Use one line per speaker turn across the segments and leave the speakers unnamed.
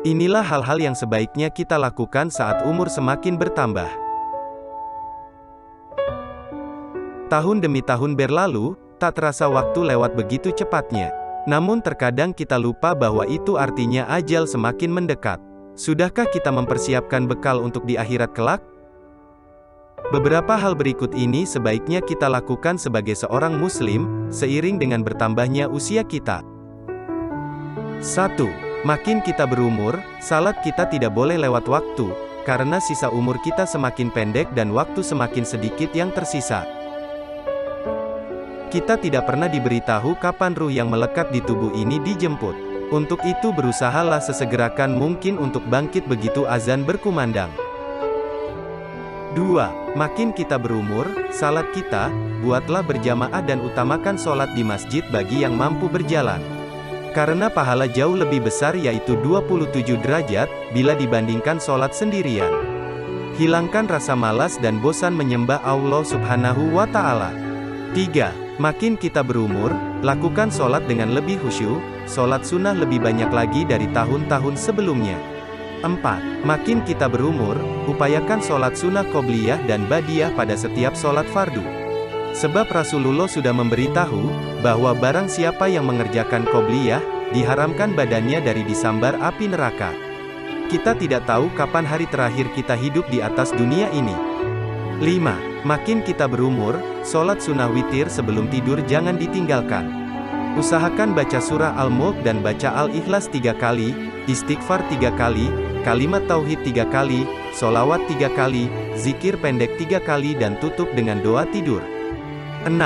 Inilah hal-hal yang sebaiknya kita lakukan saat umur semakin bertambah. Tahun demi tahun berlalu, tak terasa waktu lewat begitu cepatnya. Namun terkadang kita lupa bahwa itu artinya ajal semakin mendekat. Sudahkah kita mempersiapkan bekal untuk di akhirat kelak? Beberapa hal berikut ini sebaiknya kita lakukan sebagai seorang muslim, seiring dengan bertambahnya usia kita. 1. Makin kita berumur, salat kita tidak boleh lewat waktu, karena sisa umur kita semakin pendek dan waktu semakin sedikit yang tersisa. Kita tidak pernah diberitahu kapan ruh yang melekat di tubuh ini dijemput. Untuk itu berusahalah sesegerakan mungkin untuk bangkit begitu azan berkumandang. 2. Makin kita berumur, salat kita, buatlah berjamaah dan utamakan sholat di masjid bagi yang mampu berjalan. Karena pahala jauh lebih besar yaitu 27 derajat, bila dibandingkan sholat sendirian. Hilangkan rasa malas dan bosan menyembah Allah Subhanahu wa Ta'ala. 3. Makin kita berumur, lakukan sholat dengan lebih khusyuk, sholat sunnah lebih banyak lagi dari tahun-tahun sebelumnya. 4. Makin kita berumur, upayakan sholat sunnah qobliyah dan ba'diyah pada setiap sholat fardu. Sebab Rasulullah sudah memberitahu, bahwa barang siapa yang mengerjakan qobliyah, diharamkan badannya dari disambar api neraka. Kita tidak tahu kapan hari terakhir kita hidup di atas dunia ini. 5. Makin kita berumur, sholat sunnah witir sebelum tidur jangan ditinggalkan. Usahakan baca surah Al-Mulk dan baca Al-Ikhlas 3 kali, istighfar 3 kali, kalimat tauhid 3 kali, sholawat 3 kali, zikir pendek 3 kali dan tutup dengan doa tidur. 6.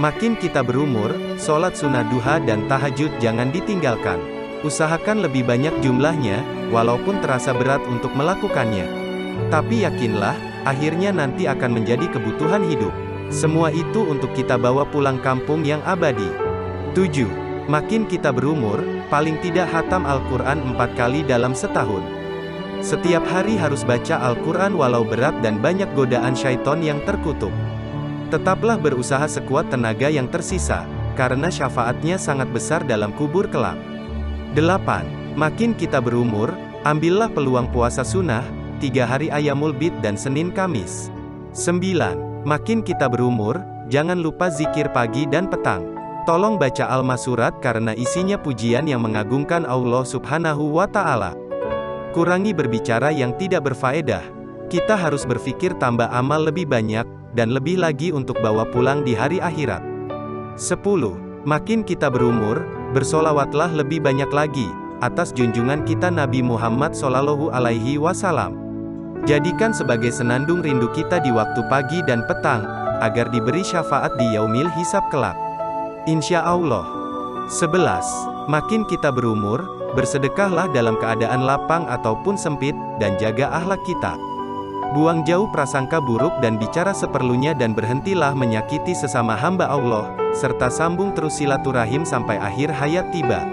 Makin kita berumur, sholat sunnah duha dan tahajud jangan ditinggalkan. Usahakan lebih banyak jumlahnya, walaupun terasa berat untuk melakukannya. Tapi yakinlah, akhirnya nanti akan menjadi kebutuhan hidup. Semua itu untuk kita bawa pulang kampung yang abadi. 7. Makin kita berumur, paling tidak khatam Al-Quran 4 kali dalam setahun. Setiap hari harus baca Al-Quran walau berat dan banyak godaan syaiton yang terkutuk. Tetaplah berusaha sekuat tenaga yang tersisa, karena syafaatnya sangat besar dalam kubur kelak. 8. Makin kita berumur, ambillah peluang puasa sunnah, 3 hari Ayamul Bid dan Senin Kamis. 9. Makin kita berumur, jangan lupa zikir pagi dan petang. Tolong baca Al-Masurat karena isinya pujian yang mengagungkan Allah Subhanahu wa Ta'ala. Kurangi berbicara yang tidak berfaedah. Kita harus berpikir tambah amal lebih banyak, dan lebih lagi untuk bawa pulang di hari akhirat. 10. Makin kita berumur, bersolawatlah lebih banyak lagi, atas junjungan kita Nabi Muhammad SAW. Jadikan sebagai senandung rindu kita di waktu pagi dan petang, agar diberi syafaat di yaumil hisab kelak. Insya Allah. 11. Makin kita berumur, bersedekahlah dalam keadaan lapang ataupun sempit, dan jaga akhlak kita. Buang jauh prasangka buruk dan bicara seperlunya dan berhentilah menyakiti sesama hamba Allah, serta sambung terus silaturahim sampai akhir hayat tiba.